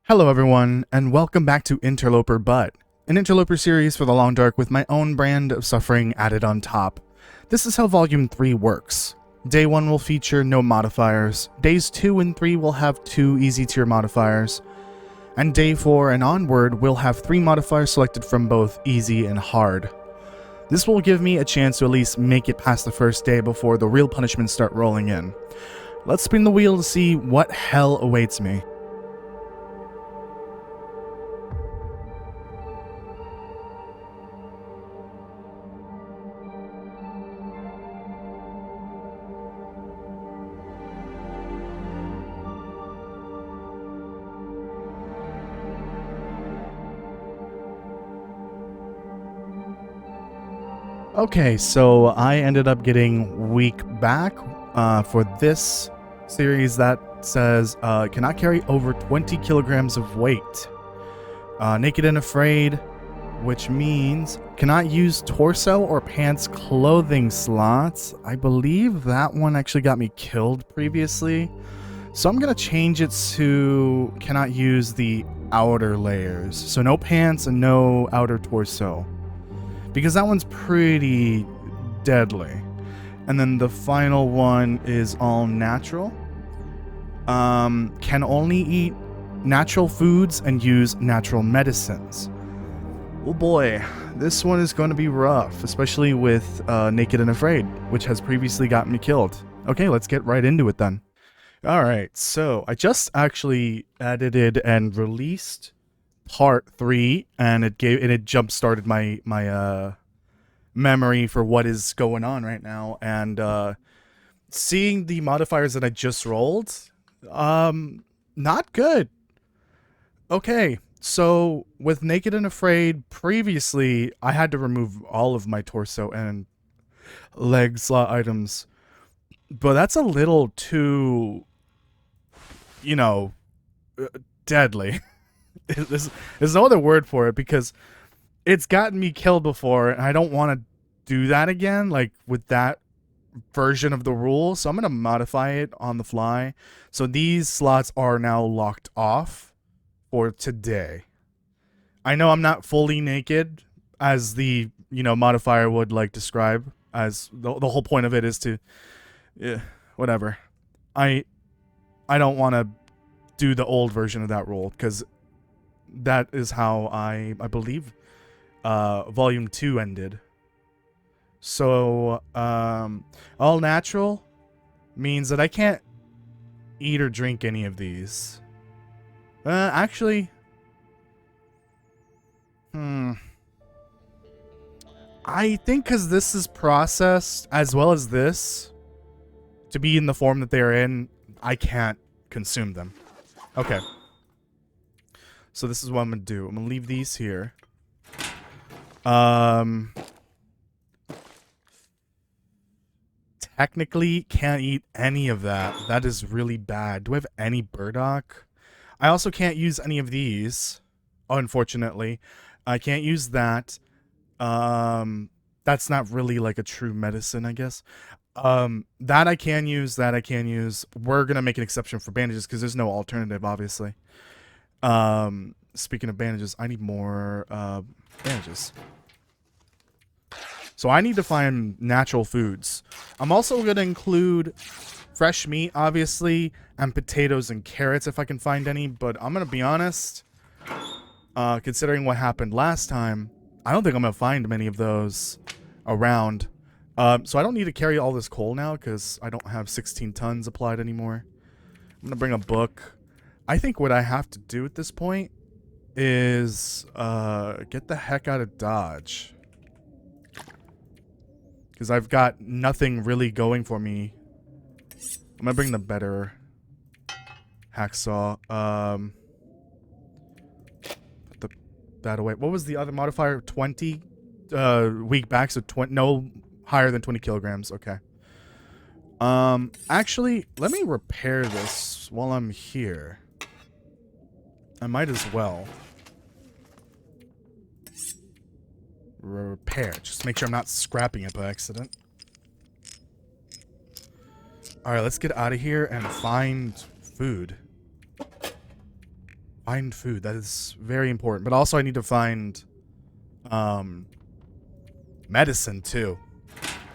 Hello everyone, and welcome back to Interloper But, an interloper series for the long dark with my own brand of suffering added on top. This is how Volume 3 works. Day 1 will feature no modifiers, Days 2 and 3 will have 2 easy tier modifiers, and Day 4 and onward will have 3 modifiers selected from both easy and hard. This will give me a chance to at least make it past the first day before the real punishments start rolling in. Let's spin the wheel to see what hell awaits me. Okay, so I ended up getting weak back for this series that says cannot carry over 20 kilograms of weight. Naked and afraid, which means cannot use torso or pants clothing slots. I believe that one actually got me killed previously. So I'm going to change it to cannot use the outer layers. So no pants and no outer torso, because that one's pretty deadly. And then the final one is all natural. Can only eat natural foods and use natural medicines. Oh boy, this one is going to be rough, especially with Naked and Afraid, which has previously gotten me killed. Okay, let's get right into it then. Alright, so I just actually edited and released part 3, and it jump started my memory for what is going on right now, and seeing the modifiers that I just rolled, not good. Okay, so with Naked and Afraid previously, I had to remove all of my torso and leg slot items, but that's a little too, you know, deadly. There's no other word for it, because it's gotten me killed before, and I don't want to do that again, like with that version of the rule. So I'm going to modify it on the fly. So these slots are now locked off for today. I know I'm not fully naked, as the, modifier would like describe, as the whole point of it is to, whatever. I don't want to do the old version of that rule, because that is how I believe Volume 2 ended. So all natural means that I can't eat or drink any of these. Actually, I think because this is processed as well as this to be in the form that they're in, I can't consume them. Okay. So this is what I'm going to do. I'm going to leave these here. Technically can't eat any of that. That is really bad. Do I have any burdock? I also can't use any of these, unfortunately. I can't use that. That's not really like a true medicine, I guess. That I can use, that I can use. We're going to make an exception for bandages because there's no alternative, obviously. Speaking of bandages, I need more bandages. So I need to find natural foods. I'm also going to include fresh meat, obviously, and potatoes and carrots if I can find any. But I'm going to be honest, considering what happened last time, I don't think I'm going to find many of those around. So I don't need to carry all this coal now because I don't have 16 tons applied anymore. I'm going to bring a book. I think what I have to do at this point is get the heck out of Dodge, because I've got nothing really going for me. I'm gonna bring the better hacksaw. Put that away. What was the other modifier? 20 weak back, so no higher than 20 kilograms. Okay. Actually, let me repair this while I'm here. I might as well. Repair. Just make sure I'm not scrapping it by accident. Alright, let's get out of here and find food. Find food. That is very important. But also I need to find medicine too.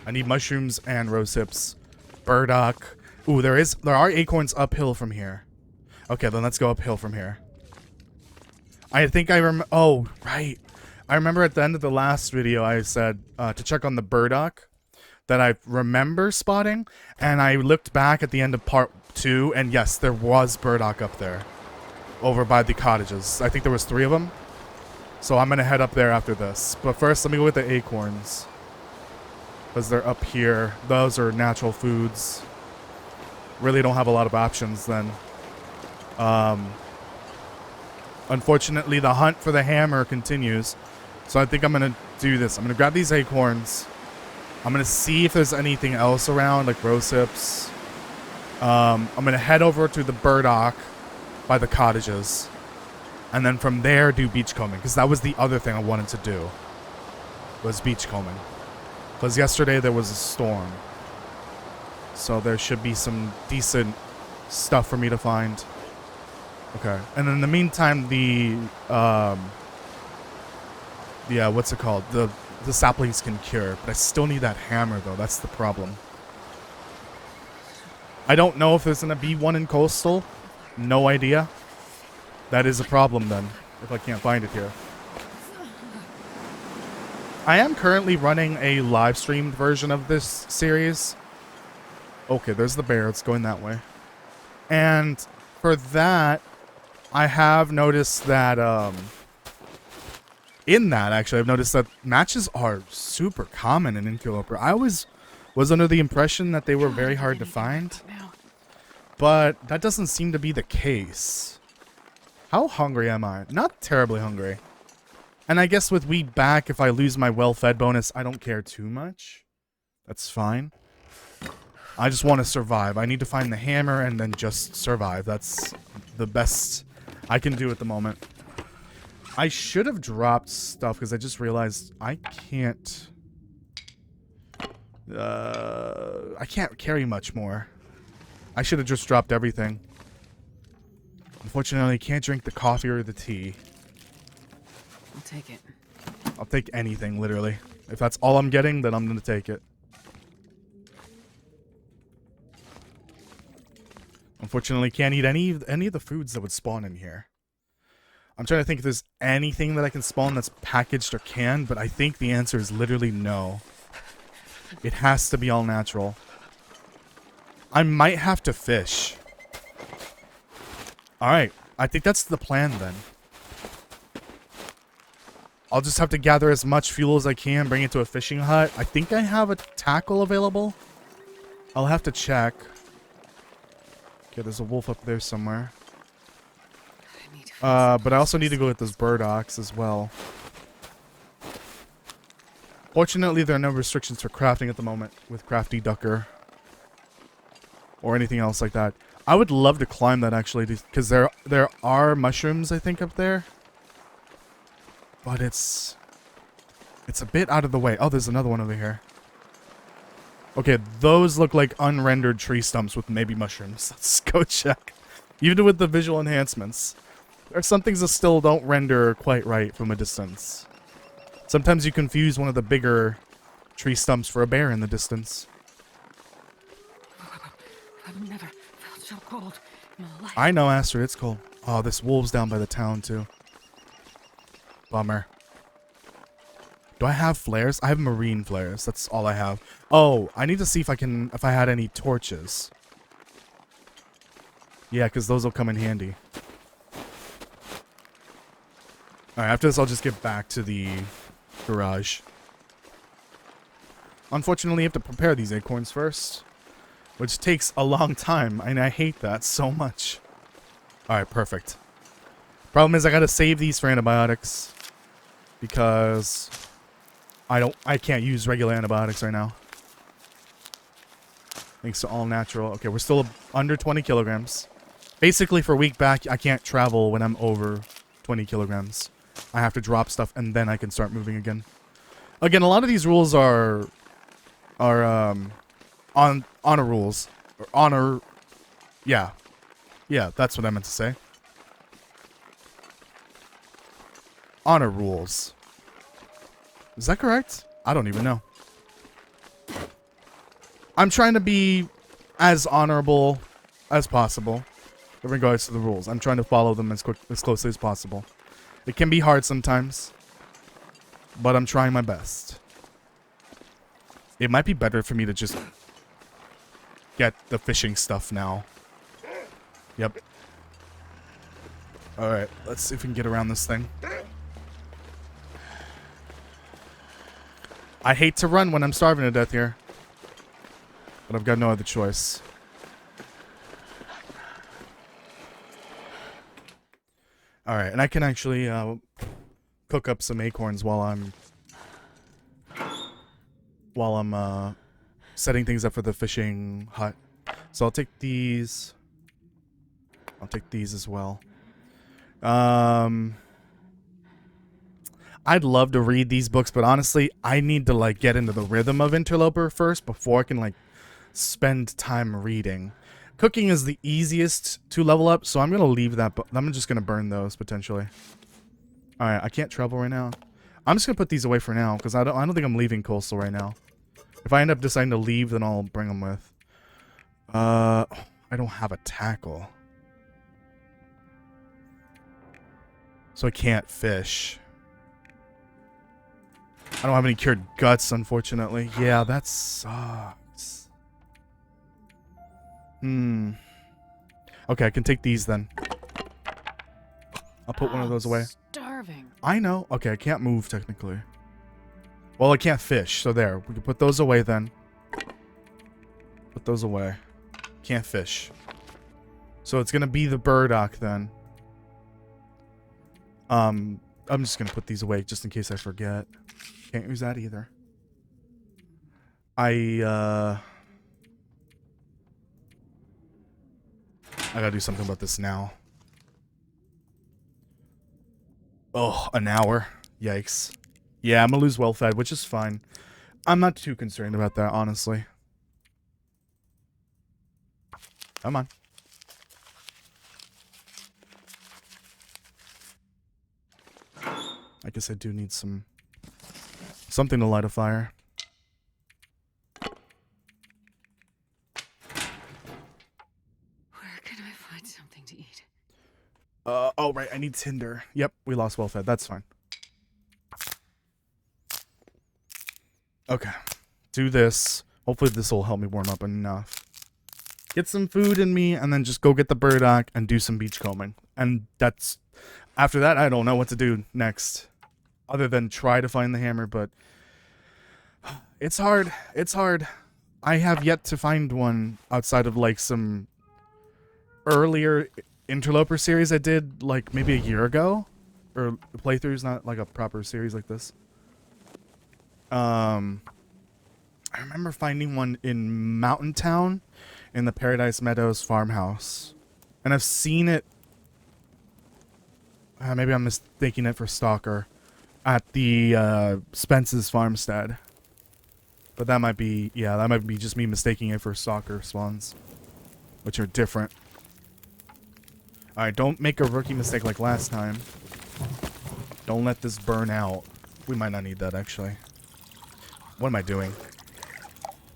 I need mushrooms and rose hips. Burdock. Ooh, there are acorns uphill from here. Okay, then let's go uphill from here. I think I remember. Oh, right. I remember at the end of the last video I said to check on the burdock that I remember spotting, and I looked back at the end of part 2, and yes, there was burdock up there, over by the cottages. I think there was 3 of them. So I'm gonna head up there after this. But first, let me go with the acorns, because they're up here. Those are natural foods. Really don't have a lot of options then. Unfortunately, the hunt for the hammer continues. So I think I'm going to do this. I'm going to grab these acorns. I'm going to see if there's anything else around, like rose hips. I'm going to head over to the burdock by the cottages. And then from there, do beachcombing. Because that was the other thing I wanted to do. Was beachcombing. Because yesterday there was a storm. So there should be some decent stuff for me to find. Okay. And in the meantime, what's it called? The saplings can cure, but I still need that hammer though. That's the problem. I don't know if there's gonna be one in coastal. No idea. That is a problem then, if I can't find it here. I am currently running a live streamed version of this series. Okay, there's the bear. It's going that way. And for that, I have noticed that, I've noticed that matches are super common in Interloper. I always was under the impression that they were very hard to find. But that doesn't seem to be the case. How hungry am I? Not terribly hungry. And I guess with week back, if I lose my well-fed bonus, I don't care too much. That's fine. I just want to survive. I need to find the hammer and then just survive. That's the best I can do at the moment. I should have dropped stuff because I just realized I can't carry much more. I should have just dropped everything. Unfortunately, I can't drink the coffee or the tea. I'll take it. I'll take anything, literally. If that's all I'm getting, then I'm going to take it. Unfortunately, can't eat any of the foods that would spawn in here. I'm trying to think if there's anything that I can spawn that's packaged or canned, but I think the answer is literally no. It has to be all natural. I might have to fish. Alright, I think that's the plan then. I'll just have to gather as much fuel as I can, bring it to a fishing hut. I think I have a tackle available. I'll have to check. Okay, there's a wolf up there somewhere. But I also need to go get those burdocks as well. Fortunately, there are no restrictions for crafting at the moment with Crafty Ducker. Or anything else like that. I would love to climb that actually, because there are mushrooms, I think, up there. But it's a bit out of the way. Oh, there's another one over here. Okay, those look like unrendered tree stumps with maybe mushrooms. Let's go check. Even with the visual enhancements. There are some things that still don't render quite right from a distance. Sometimes you confuse one of the bigger tree stumps for a bear in the distance. I've never felt so cold in my life. I know, Astrid, it's cold. Oh, this wolf's down by the town, too. Bummer. Do I have flares? I have marine flares. That's all I have. Oh, I need to see if I had any torches. Yeah, because those will come in handy. Alright, after this, I'll just get back to the garage. Unfortunately, you have to prepare these acorns first, which takes a long time, and I hate that so much. Alright, perfect. Problem is, I gotta save these for antibiotics, because I can't use regular antibiotics right now. Thanks to all natural. Okay, we're still under 20 kilograms. Basically, for a week back, I can't travel when I'm over 20 kilograms. I have to drop stuff, and then I can start moving again. Again, a lot of these rules are honor rules. Or honor... Yeah. Yeah, that's what I meant to say. honor rules. Is that correct? I don't even know. I'm trying to be as honorable as possible in regards to the rules. I'm trying to follow them as closely as possible. It can be hard sometimes, but I'm trying my best. It might be better for me to just get the fishing stuff now. Yep. Alright, let's see if we can get around this thing. I hate to run when I'm starving to death here, but I've got no other choice. Alright, and I can actually cook up some acorns while I'm setting things up for the fishing hut. So I'll take these. I'll take these as well. I'd love to read these books, but honestly, I need to like get into the rhythm of Interloper first before I can like spend time reading. Cooking is the easiest to level up, so I'm gonna leave that. I'm just gonna burn those potentially. All right, I can't travel right now. I'm just gonna put these away for now because I don't think I'm leaving Coastal right now. If I end up deciding to leave, then I'll bring them with. I don't have a tackle, so I can't fish. I don't have any cured guts, unfortunately. Yeah, that sucks. Okay, I can take these then. I'll put one of those away. Starving. I know. Okay, I can't move technically. Well, I can't fish, so there. We can put those away then. Put those away. Can't fish. So it's gonna be the burdock then. I'm just gonna put these away just in case I forget. Can't use that either. I gotta do something about this now. Oh, an hour. Yikes. Yeah, I'm gonna lose well fed, which is fine. I'm not too concerned about that, honestly. Come on. I guess I do need something to light a fire. Where can I find something to eat? Oh right, I need tinder. Yep, we lost well fed. That's fine. Okay. Do this. Hopefully this will help me warm up enough. Get some food in me and then just go get the burdock and do some beachcombing. And that's after that I don't know what to do next. Other than try to find the hammer, but it's hard. It's hard. I have yet to find one outside of like some earlier Interloper series I did like maybe a year ago. Or playthroughs, not like a proper series like this. I remember finding one in Mountain Town in the Paradise Meadows farmhouse. And I've seen it. Maybe I'm mistaking it for Stalker. At the Spence's farmstead. But that might be, yeah, that might be just me mistaking it for Stalker spawns. Which are different. Alright, don't make a rookie mistake like last time. Don't let this burn out. We might not need that, actually. What am I doing?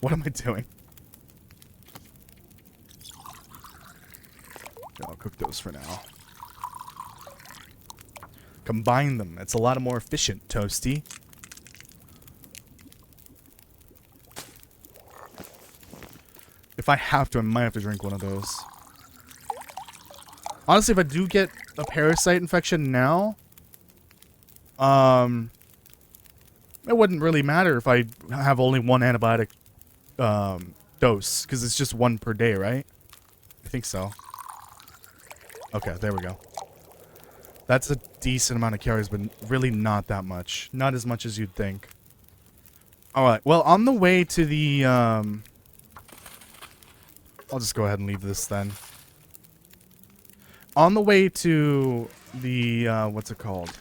What am I doing? I'll cook those for now. Combine them. It's a lot more efficient, Toasty. If I have to, I might have to drink one of those. Honestly, if I do get a parasite infection now, it wouldn't really matter if I have only one antibiotic dose, because it's just one per day, right? I think so. Okay, there we go. That's a decent amount of carries, but really not that much. Not as much as you'd think. Alright, well, on the way to the, I'll just go ahead and leave this then. On the way to the, what's it called?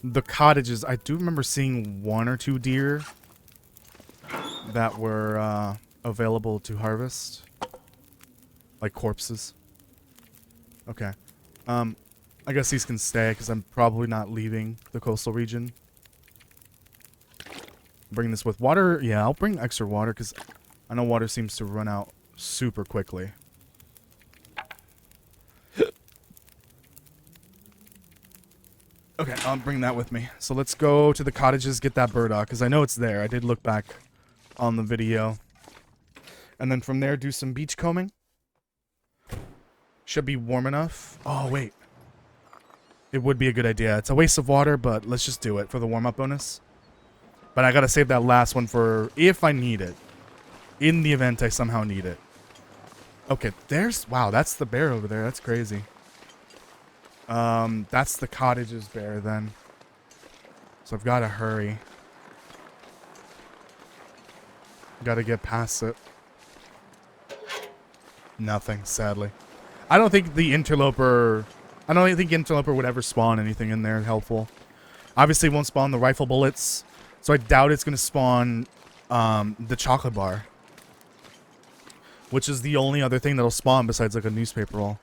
The cottages, I do remember seeing 1 or 2 deer that were, available to harvest. Like corpses. Okay. I guess these can stay because I'm probably not leaving the coastal region. Bring this with water. Yeah, I'll bring extra water because I know water seems to run out super quickly. Okay, I'll bring that with me. So let's go to the cottages, get that burdock, because I know it's there. I did look back on the video. And then from there, do some beach combing. Should be warm enough. Oh, wait. It would be a good idea. It's a waste of water, but let's just do it for the warm-up bonus. But I gotta save that last one for if I need it. In the event I somehow need it. Okay, there's... Wow, that's the bear over there. That's crazy. That's the cottage's bear then. So I've got to hurry. Got to get past it. Nothing, sadly. I don't think the interloper... I don't think interloper would ever spawn anything in there helpful. Obviously it won't spawn the rifle bullets. So I doubt it's going to spawn the chocolate bar. Which is the only other thing that'll spawn besides like a newspaper roll.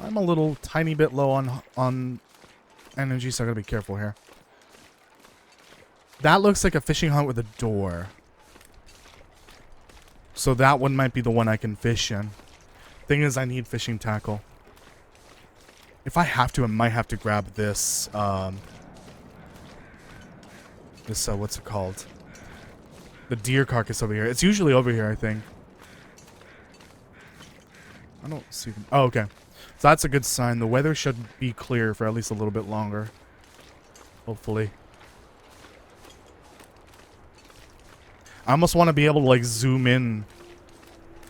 I'm a little tiny bit low on energy, so I gotta be careful here. That looks like a fishing hut with a door. So that one might be the one I can fish in. Thing is, I need fishing tackle. If I have to, I might have to grab this, what's it called? The deer carcass over here. It's usually over here, I think. I don't see them. Oh, okay. So that's a good sign. The weather should be clear for at least a little bit longer. Hopefully. I almost want to be able to, like, zoom in.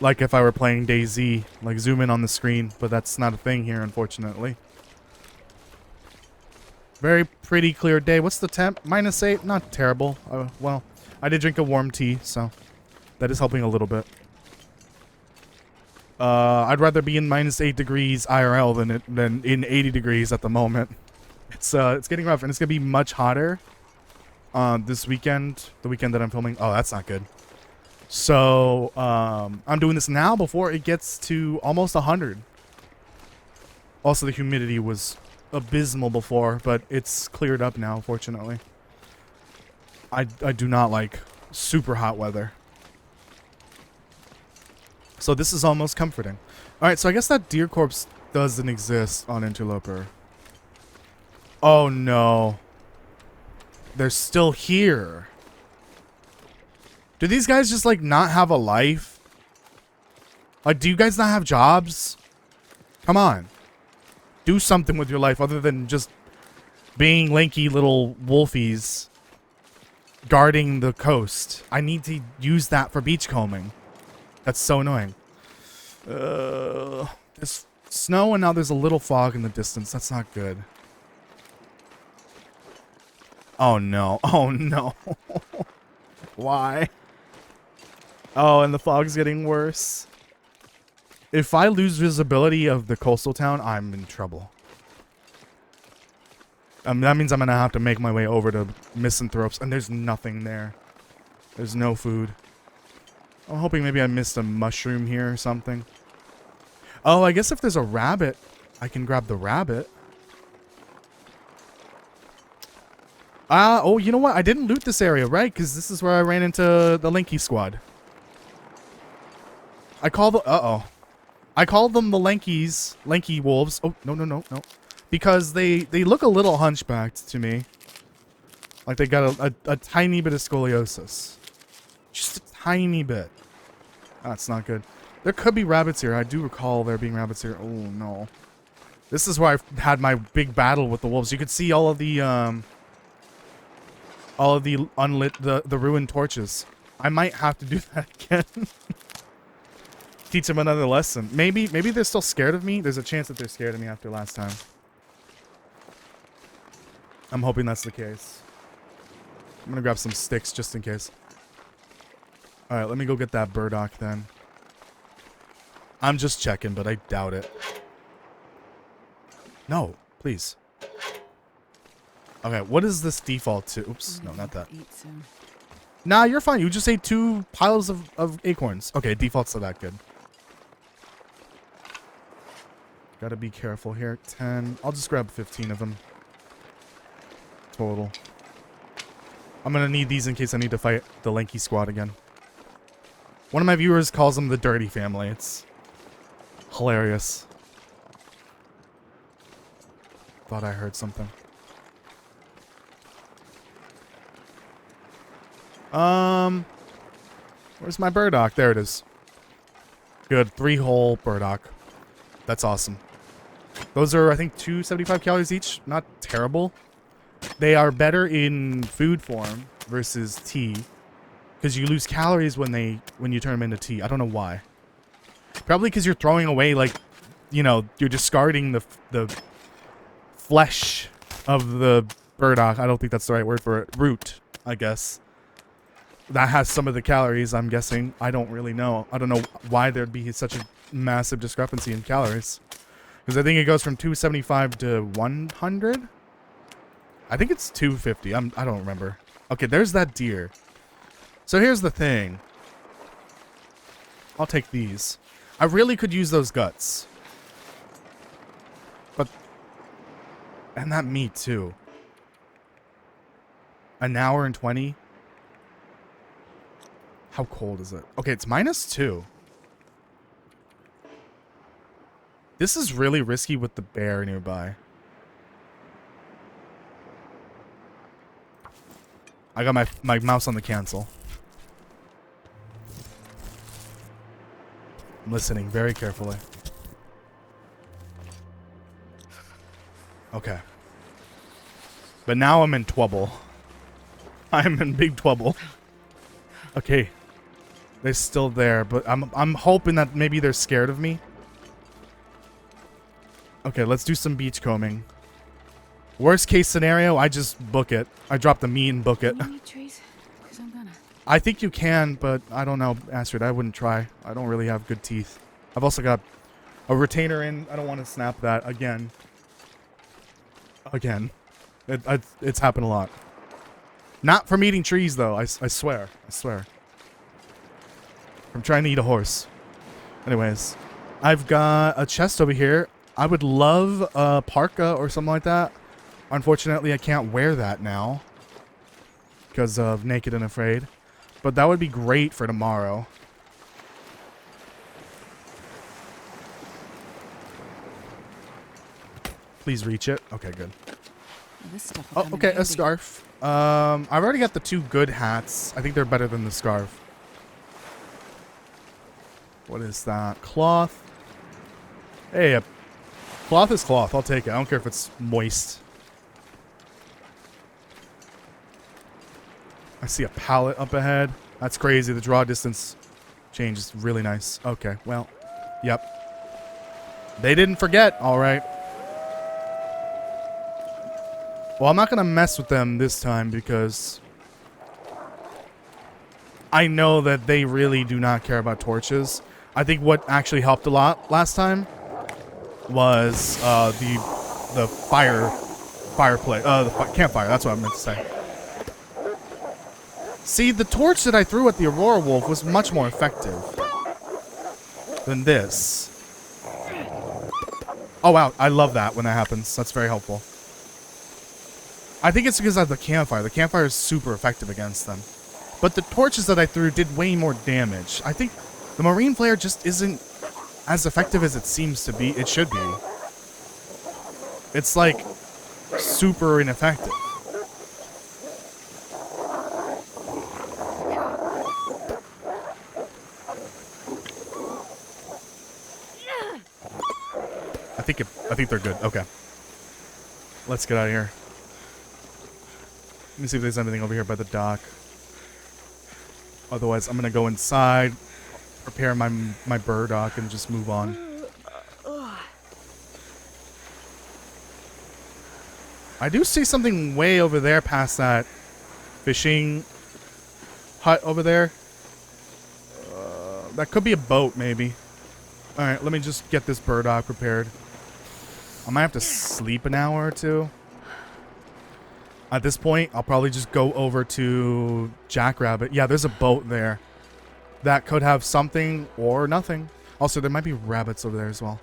Like if I were playing DayZ. Like, zoom in on the screen. But that's not a thing here, unfortunately. Very pretty clear day. What's the temp? -8. Not terrible. Well, I did drink a warm tea, so that is helping a little bit. I'd rather be in -8 degrees IRL than in 80 degrees at the moment. It's getting rough, and it's gonna be much hotter this weekend, the weekend that I'm filming. Oh, that's not good. So I'm doing this now before it gets to almost 100. Also, the humidity was abysmal before, but it's cleared up now, fortunately. I do not like super hot weather. So this is almost comforting. Alright, so I guess that deer corpse doesn't exist on Interloper. Oh no. They're still here. Do these guys just like not have a life? Like, do you guys not have jobs? Come on. Do something with your life other than just being lanky little wolfies guarding the coast. I need to use that for beachcombing. That's so annoying. There's snow and now there's a little fog in the distance. That's not good. Oh no. Oh no. Why? Oh, and the fog's getting worse. If I lose visibility of the coastal town, I'm in trouble. That means I'm gonna have to make my way over to Misanthropes, and there's nothing there. There's no food. I'm hoping maybe I missed a mushroom here or something. Oh, I guess if there's a rabbit, I can grab the rabbit. Oh, you know what? I didn't loot this area, right? Because this is where I ran into the Lanky squad. I call the... I call them the Lanky wolves. Oh, no. Because they look a little hunchbacked to me. Like they got a tiny bit of scoliosis. Just a tiny bit. That's not good. There could be rabbits here. I do recall there being rabbits here. Oh, no. This is where I've had my big battle with the wolves. You could see all of the unlit, the ruined torches. I might have to do that again. Teach them another lesson. Maybe they're still scared of me. There's a chance that they're scared of me after last time. I'm hoping that's the case. I'm gonna grab some sticks just in case. Alright, let me go get that burdock then. I'm just checking, but I doubt it. No, please. Okay, what is this default to? Oops, no, not that. Nah, you're fine. You just ate 2 piles of acorns. Okay, default's to that good. Gotta be careful here. 10. I'll just grab 15 of them. Total. I'm gonna need these in case I need to fight the lanky squad again. One of my viewers calls them the dirty family. It's hilarious. Thought I heard something. Where's my burdock? There it is. Good. 3-hole burdock. That's awesome. Those are, I think, 275 calories each. Not terrible. They are better in food form versus tea, because you lose calories when you turn them into tea. I don't know why. Probably because you're throwing away, like, you know, you're discarding the flesh of the burdock. I don't think that's the right word for it. Root, I guess. That has some of the calories, I'm guessing. I don't really know. I don't know why there'd be such a massive discrepancy in calories. Because I think it goes from 275 to 100? I think it's 250. I don't remember. Okay, there's that deer. So here's the thing. I'll take these. I really could use those guts. But... and that meat, too. An hour and 20? How cold is it? Okay, it's -2. This is really risky with the bear nearby. I got my mouse on the cancel. I'm listening very carefully. Okay. But now I'm in trouble. I'm in big trouble. Okay. They're still there, but I'm hoping that maybe they're scared of me. Okay, let's do some beach combing. Worst case scenario, I just book it. I drop the meat and book it. Trees? 'Cause I'm gonna. I think you can, but I don't know, Astrid. I wouldn't try. I don't really have good teeth. I've also got a retainer in. I don't want to snap that again. Again. It's happened a lot. Not from eating trees, though. I swear. I swear. I'm trying to eat a horse. Anyways, I've got a chest over here. I would love a parka or something like that. Unfortunately, I can't wear that now because of Naked and Afraid. But that would be great for tomorrow. Please reach it. Okay, good. This stuff will Oh, come in okay, a handy. scarf. I've already got the 2 good hats. I think they're better than the scarf. What is that? Cloth. Hey, cloth is cloth. I'll take it. I don't care if it's moist. I see a pallet up ahead. That's crazy. The draw distance change is really nice. Okay, well, yep. They didn't forget. All right. Well, I'm not going to mess with them this time because I know that they really do not care about torches. I think what actually helped a lot last time was the fireplace, the campfire. That's what I meant to say. See, the torch that I threw at the Aurora Wolf was much more effective than this. Oh wow, I love that when that happens. That's very helpful. I think it's because of the campfire. The campfire is super effective against them. But the torches that I threw did way more damage. I think the Marine Flare just isn't as effective as it seems to be. It should be. It's like super ineffective. I think they're good. Okay. Let's get out of here. Let me see if there's anything over here by the dock. Otherwise, I'm gonna go inside, prepare my burdock, and just move on. I do see something way over there past that fishing hut over there. That could be a boat, maybe. Alright, let me just get this burdock prepared. I might have to sleep an hour or two. At this point, I'll probably just go over to Jackrabbit. Yeah, there's a boat there. That could have something or nothing. Also, there might be rabbits over there as well.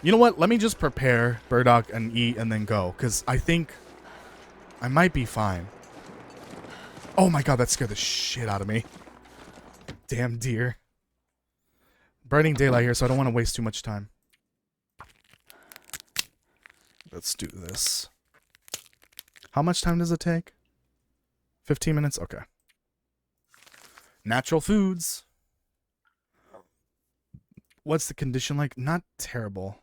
You know what? Let me just prepare burdock and eat and then go. Because I think I might be fine. Oh my god, that scared the shit out of me. Damn deer. Burning daylight here, so I don't want to waste too much time. Let's do this. How much time does it take? 15 minutes? Okay. Natural foods. What's the condition like? Not terrible.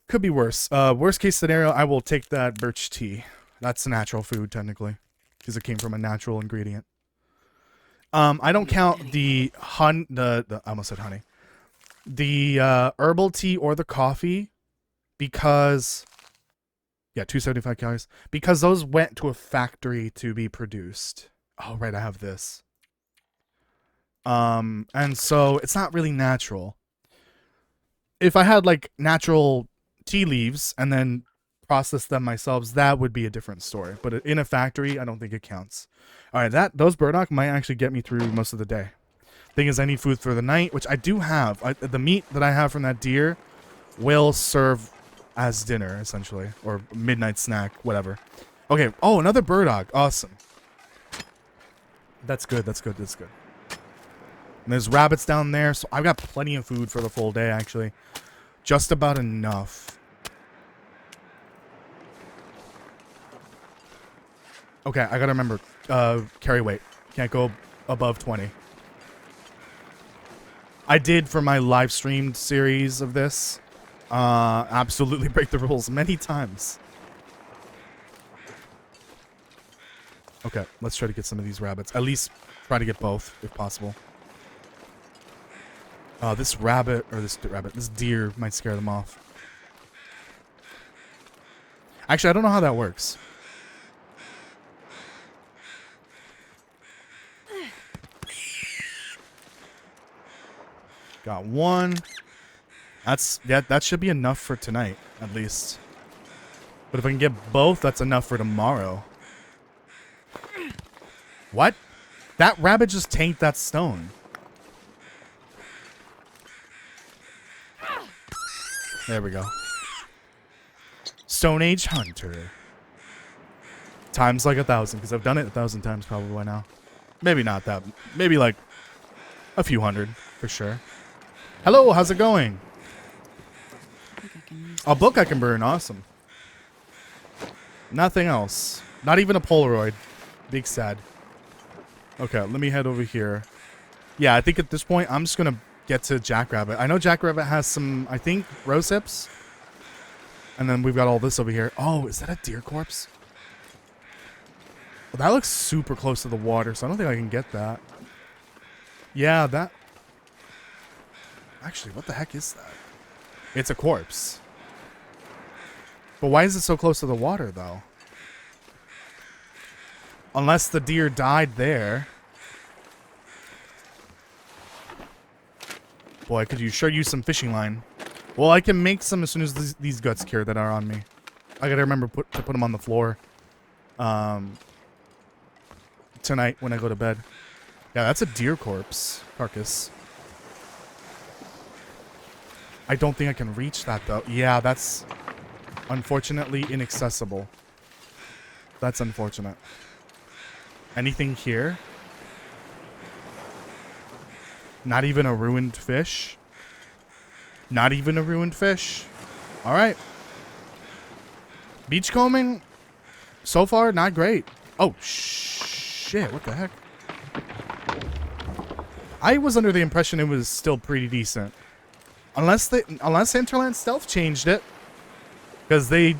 Could be worse. Worst case scenario, I will take that birch tea. That's a natural food, technically. Because it came from a natural ingredient. I don't count the I almost said honey. The herbal tea or the coffee because... Yeah, 275 calories. Because those went to a factory to be produced. Oh, right, I have this. And so it's not really natural. If I had like natural tea leaves and then process them myself, that would be a different story. But in a factory, I don't think it counts. All right, those burdock might actually get me through most of the day. Thing is, I need food for the night, which I do have. The meat that I have from that deer will serve as dinner, essentially, or midnight snack, whatever. Okay. Oh, another burdock. Awesome. That's good. That's good. That's good. And there's rabbits down there, so I've got plenty of food for the full day, actually. Just about enough. Okay, I gotta remember, carry weight. Can't go above 20. I did for my live streamed series of this. Absolutely break the rules many times. Okay, let's try to get some of these rabbits. At least try to get both, if possible. This deer might scare them off. Actually, I don't know how that works. Got one. That should be enough for tonight, at least. But if I can get both, that's enough for tomorrow. What? That rabbit just tanked that stone. There we go. Stone Age Hunter. Times like 1,000, because I've done it 1,000 times probably by now. Maybe not that. Maybe like a few hundred, for sure. Hello, how's it going? A book I can burn, awesome. Nothing else. Not even a Polaroid. Big sad. Okay, let me head over here. Yeah, I think at this point, I'm just going to get to Jackrabbit. I know Jackrabbit has some, I think, rose hips. And then we've got all this over here. Oh, is that a deer corpse? Well, that looks super close to the water, so I don't think I can get that. Yeah, that... Actually, what the heck is that? It's a corpse. But why is it so close to the water, though? Unless the deer died there. Boy, I could sure use some fishing line. Well, I can make some as soon as these guts cure that are on me. I gotta remember to put them on the floor. Tonight when I go to bed. Yeah, that's a deer corpse carcass. I don't think I can reach that, though. Yeah, that's unfortunately inaccessible. That's unfortunate. Anything here? Not even a ruined fish? Not even a ruined fish? Alright. Beachcombing? So far, not great. Oh, shit. What the heck? I was under the impression it was still pretty decent. Unless Hinterland Stealth changed it. Because they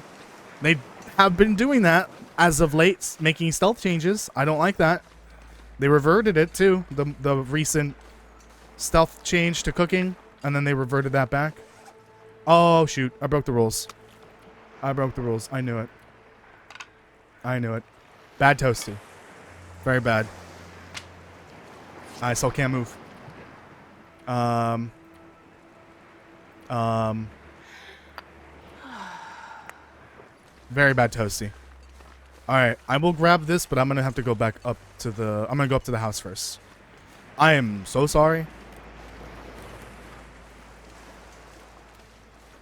have been doing that as of late, making stealth changes. I don't like that. They reverted it, too. The recent stealth change to cooking. And then they reverted that back. Oh, shoot. I broke the rules. I broke the rules. I knew it. I knew it. Bad Toasty. Very bad. I still can't move. Very bad Toasty. Alright, I will grab this, but I'm gonna have to go back up to the... I'm gonna go up to the house first. I am so sorry.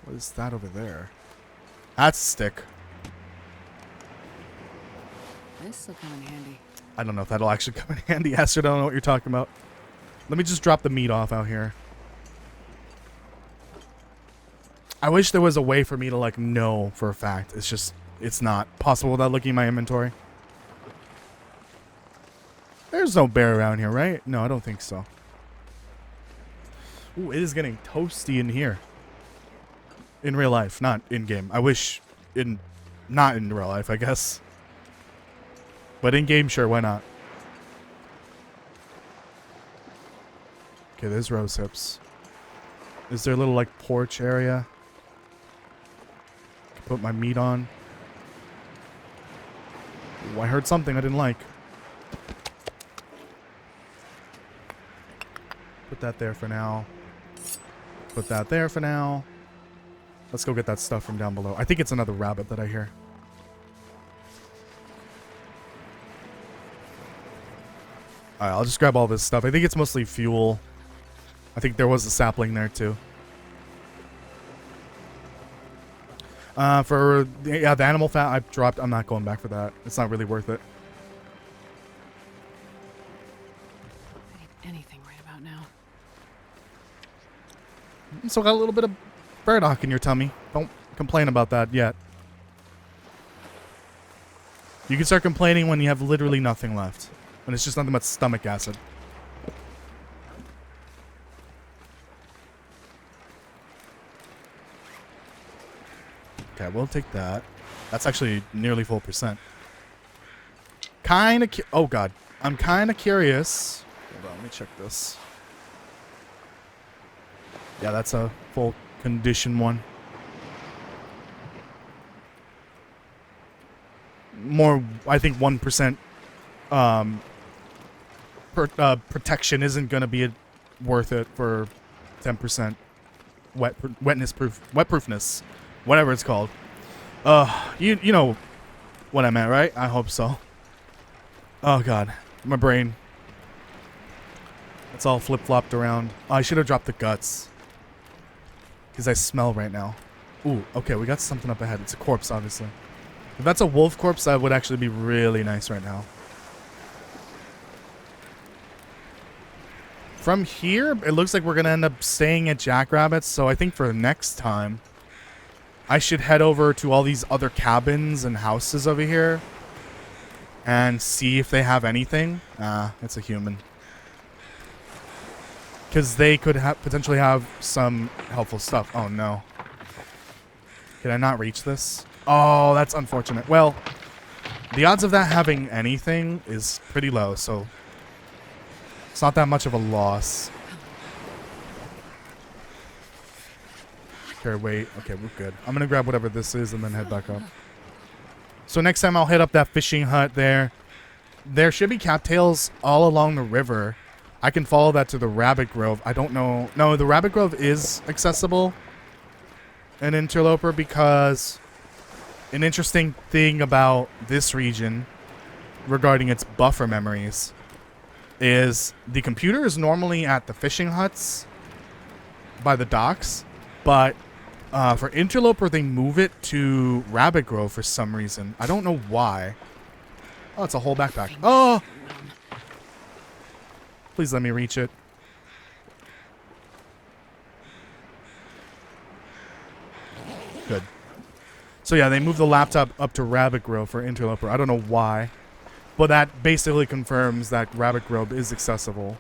What is that over there? That's a stick. This will come in handy. I don't know if that'll actually come in handy. Astrid, I don't know what you're talking about. Let me just drop the meat off out here. I wish there was a way for me to, like, know for a fact. It's just, it's not possible without looking at my inventory. There's no bear around here, right? No, I don't think so. Ooh, it is getting toasty in here. In real life, not in game. I wish not in real life, I guess. But in game, sure, why not? Okay, there's rose hips. Is there a little, like, porch area? Put my meat on. Ooh, I heard something I didn't like. Put that there for now. Put that there for now. Let's go get that stuff from down below. I think it's another rabbit that I hear. Alright, I'll just grab all this stuff. I think it's mostly fuel. I think there was a sapling there too. For the animal fat I've dropped, I'm not going back for that. It's not really worth it. I need anything right about now. So got a little bit of burdock in your tummy. Don't complain about that yet. You can start complaining when you have literally nothing left. When it's just nothing but stomach acid. Okay, we'll take that. That's actually nearly full percent. Oh god. I'm kind of curious. Hold on, let me check this. Yeah, that's a full condition one. More, I think 1% protection isn't going to be worth it for 10% wetproofness, whatever it's called. You know what I meant, right? I hope so. Oh god, my brain. It's all flip-flopped around. Oh, I should have dropped the guts. Because I smell right now. Ooh, okay, we got something up ahead. It's a corpse, obviously. If that's a wolf corpse, that would actually be really nice right now. From here, it looks like we're going to end up staying at Jackrabbits, so I think for next time, I should head over to all these other cabins and houses over here and see if they have anything. It's a human. Because they could potentially have some helpful stuff. Oh, no. Can I not reach this? Oh, that's unfortunate. Well, the odds of that having anything is pretty low, so it's not that much of a loss. Here, wait. Okay, we're good. I'm going to grab whatever this is and then head back up. So next time I'll hit up that fishing hut there. There should be cattails all along the river. I can follow that to the Rabbit Grove. I don't know. No, the Rabbit Grove is accessible in Interloper because an interesting thing about this region regarding its buffer memories is the computer is normally at the fishing huts by the docks, but for Interloper they move it to Rabbit Grove for some reason. I don't know why. Oh, it's a whole backpack. Oh! Please let me reach it. Good. So yeah, they moved the laptop up to Rabbit Grove for Interloper. I don't know why. But that basically confirms that Rabbit Grove is accessible.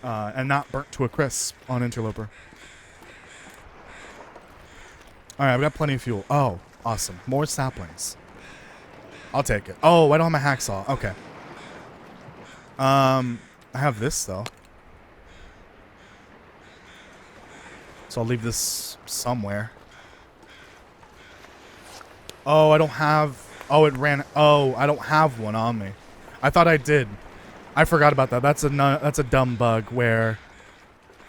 And not burnt to a crisp on Interloper. Alright, I've got plenty of fuel. Oh, awesome. More saplings. I'll take it. Oh, I don't have my hacksaw. Okay. I have this, though. So I'll leave this somewhere. Oh, I don't have... Oh, it ran... Oh, I don't have one on me. I thought I did. I forgot about that. That's a dumb bug where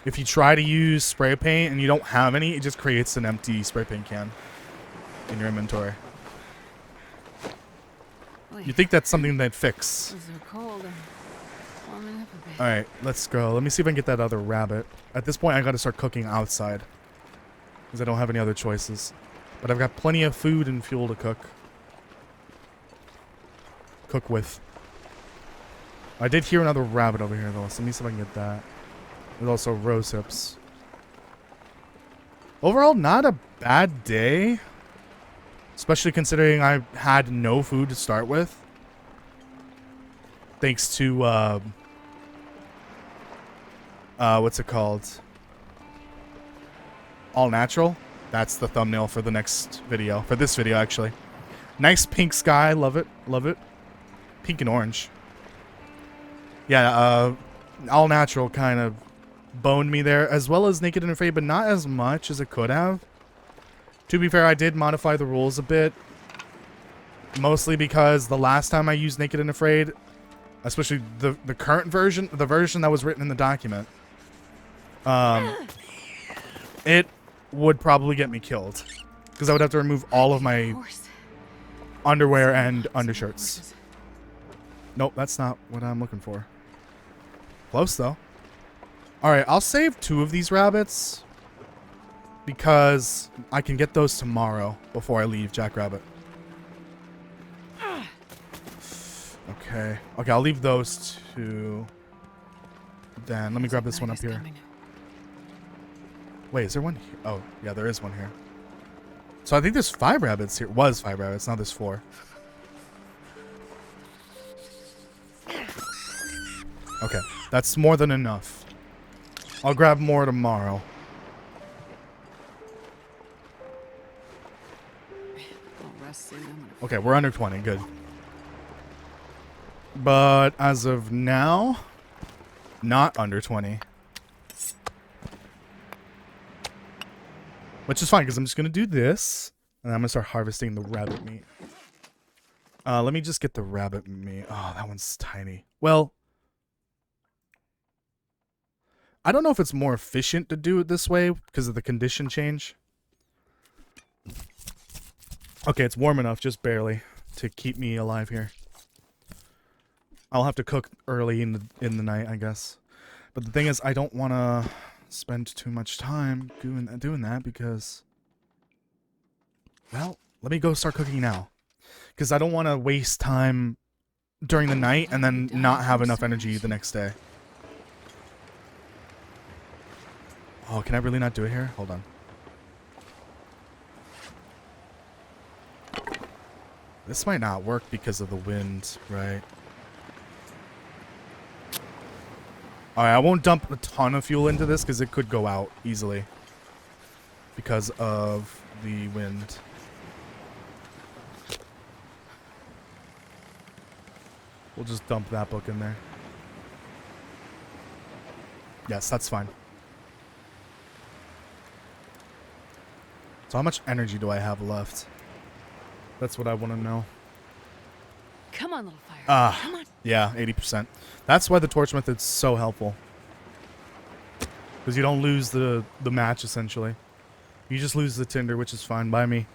if you try to use spray paint and you don't have any, it just creates an empty spray paint can in your inventory. You think that's something they'd fix. Those are cold and warming up a bit. Alright, let's go. Let me see if I can get that other rabbit. At this point, I gotta start cooking outside. because I don't have any other choices. But I've got plenty of food and fuel to cook with. I did hear another rabbit over here, though, so let me see if I can get that. There's also rose hips. Overall, not a bad day. Especially considering I had no food to start with. Thanks to, what's it called? All natural. That's the thumbnail for the next video. For this video, actually. Nice pink sky. Love it. Love it. Pink and orange. Yeah, all natural kind of boned me there, as well as Naked and Afraid, but not as much as it could have. To be fair, I did modify the rules a bit. Mostly because the last time I used Naked and Afraid, especially the current version, the version that was written in the document, it would probably get me killed. Because I would have to remove all of my underwear and undershirts. Nope, that's not what I'm looking for. Close, though. Alright, I'll save 2 of these rabbits. Because I can get those tomorrow before I leave Jackrabbit. Okay. Okay, I'll leave those 2. Then, let me grab this one up here. Wait, is there one here? Oh, yeah, there is one here. So I think there's 5 rabbits here. Was 5 rabbits, now there's 4. Okay, that's more than enough. I'll grab more tomorrow. Okay, we're under 20, good. But as of now, not under 20. Which is fine, because I'm just going to do this. And I'm going to start harvesting the rabbit meat. Let me just get the rabbit meat. Oh, that one's tiny. Well, I don't know if it's more efficient to do it this way because of the condition change. Okay, it's warm enough, just barely, to keep me alive here. I'll have to cook early in the night, I guess. But the thing is, I don't want to spend too much time doing that because... Well, let me go start cooking now. Because I don't want to waste time during the night and then not have enough energy the next day. Oh, can I really not do it here? Hold on. This might not work because of the wind, right? Alright, I won't dump a ton of fuel into this because it could go out easily. Because of the wind. We'll just dump that book in there. Yes, that's fine. So how much energy do I have left? That's what I want to know. Come on, little fire. Come on. Yeah, 80%. That's why the torch method's so helpful. Because you don't lose the match, essentially. You just lose the tinder, which is fine by me.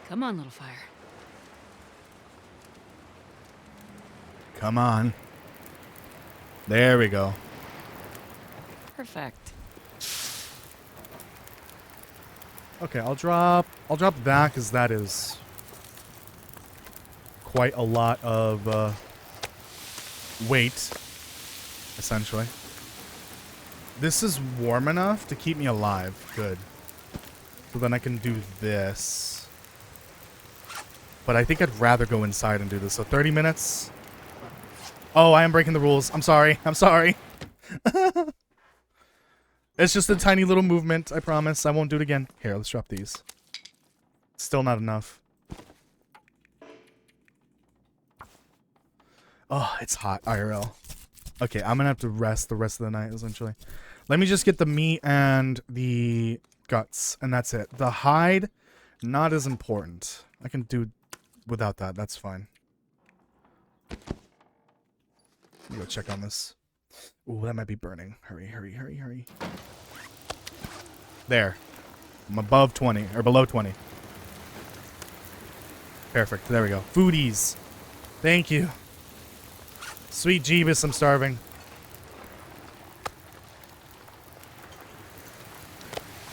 Come on, little fire. Come on. There we go. Perfect. Okay, I'll drop that because that is quite a lot of weight, essentially. This is warm enough to keep me alive. Good. So then I can do this. But I think I'd rather go inside and do this. So 30 minutes. Oh, I am breaking the rules. I'm sorry. I'm sorry. It's just a tiny little movement. I promise. I won't do it again. Here, let's drop these. Still not enough. Oh, it's hot. IRL. Okay, I'm gonna have to rest the rest of the night, essentially. Let me just get the meat and the guts, and that's it. The hide, not as important. I can do without that. That's fine. Let me go check on this. Ooh, that might be burning. Hurry, hurry, hurry, hurry. There. I'm above 20, or below 20. Perfect. There we go. Foodies. Thank you. Sweet Jeebus, I'm starving.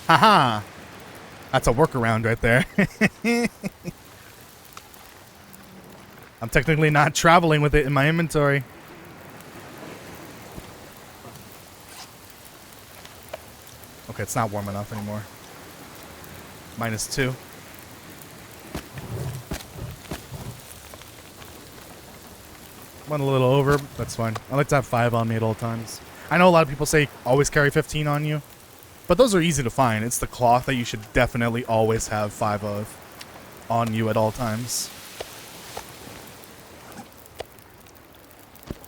Haha. That's a workaround right there. I'm technically not traveling with it in my inventory. Okay, it's not warm enough anymore. -2. Went a little over, but that's fine. I like to have 5 on me at all times. I know a lot of people say always carry 15 on you, but those are easy to find. It's the cloth that you should definitely always have 5 of on you at all times.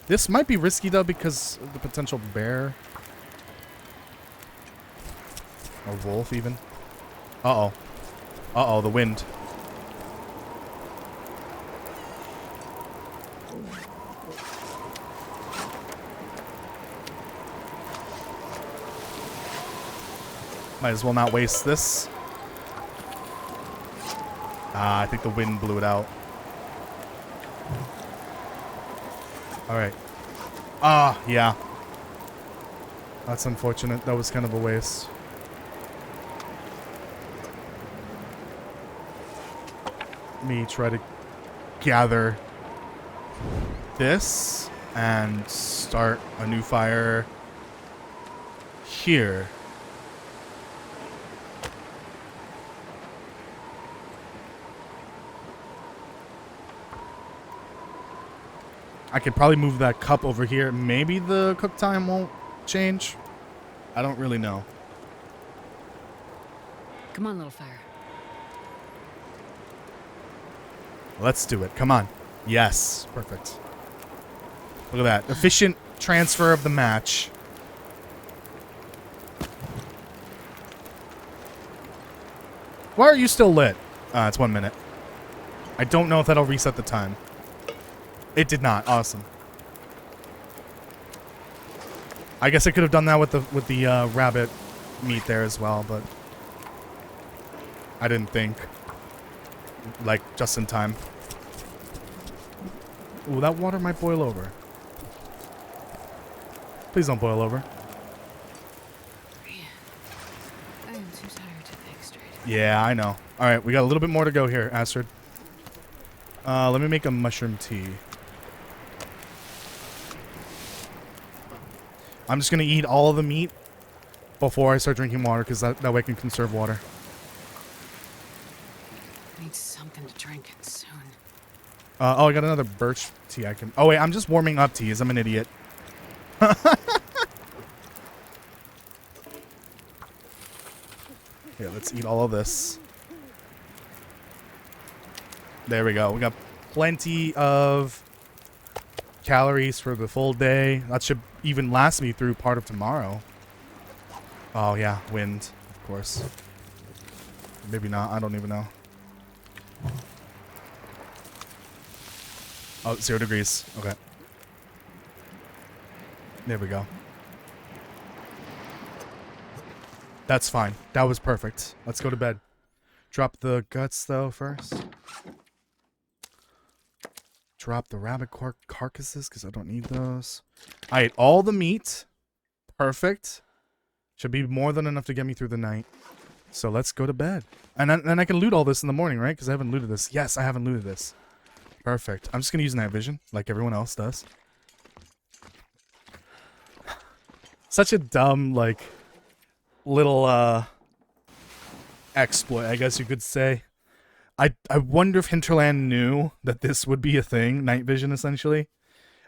This might be risky though because of the potential bear. Or wolf even. Uh-oh. Uh-oh, the wind. Might as well not waste this. I think the wind blew it out. Alright. Yeah. That's unfortunate. That was kind of a waste. Let me try to gather this and start a new fire here. I could probably move that cup over here. Maybe the cook time won't change. I don't really know. Come on, little fire. Let's do it. Come on. Yes. Perfect. Look at that. Efficient transfer of the match. Why are you still lit? It's 1 minute. I don't know if that'll reset the time. It did not. Awesome. I guess I could have done that with the rabbit meat there as well, but I didn't think. Like, just in time. Ooh, that water might boil over. Please don't boil over. I am too tired to think straight. Yeah, I know. Alright, we got a little bit more to go here, Astrid. Let me make a mushroom tea. I'm just going to eat all of the meat before I start drinking water, because that way I can conserve water. I need something to drink soon. Oh, I got another birch tea I can... Oh, wait, I'm just warming up teas. I'm an idiot. Here, let's eat all of this. There we go. We got plenty of calories for the full day. That should even last me through part of tomorrow. Oh, yeah. Wind, of course. Maybe not. I don't even know. Oh, 0 degrees. Okay. There we go. That's fine. That was perfect. Let's go to bed. Drop the guts, though, first. Drop the rabbit carcasses, because I don't need those. I ate all the meat. Perfect. Should be more than enough to get me through the night. So let's go to bed. And then I can loot all this in the morning, right? Because I haven't looted this. Yes, I haven't looted this. Perfect. I'm just going to use night vision, like everyone else does. Such a dumb, like, little, exploit, I guess you could say. I wonder if Hinterland knew that this would be a thing, night vision, essentially,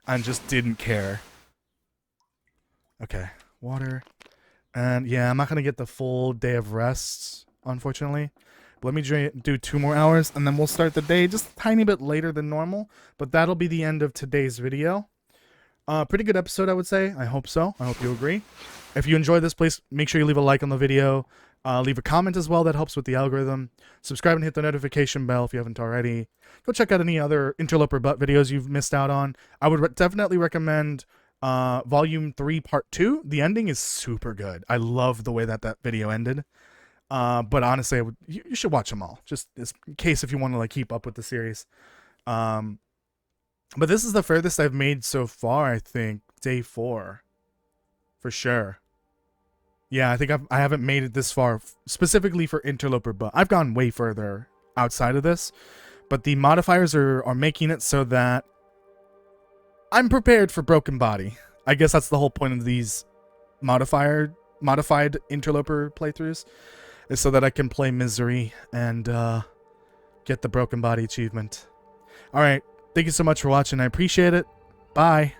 and just didn't care. Okay, water. And, yeah, I'm not going to get the full day of rest, unfortunately. Let me do 2 more hours, and then we'll start the day just a tiny bit later than normal. But that'll be the end of today's video. Pretty good episode, I would say. I hope so. I hope you agree. If you enjoyed this, please make sure you leave a like on the video. Leave a comment as well. That helps with the algorithm. Subscribe and hit the notification bell if you haven't already. Go check out any other Interloper butt videos you've missed out on. I would definitely recommend Volume 3, Part 2. The ending is super good. I love the way that video ended. But honestly, you should watch them all, just in case if you want to like keep up with the series. And But this is the furthest I've made so far, I think. Day 4. For sure. Yeah, I think I haven't made it this far specifically for Interloper, but I've gone way further outside of this. But the modifiers are making it so that I'm prepared for Broken Body. I guess that's the whole point of these modified Interloper playthroughs, is so that I can play Misery and get the Broken Body achievement. Alright, thank you so much for watching. I appreciate it. Bye.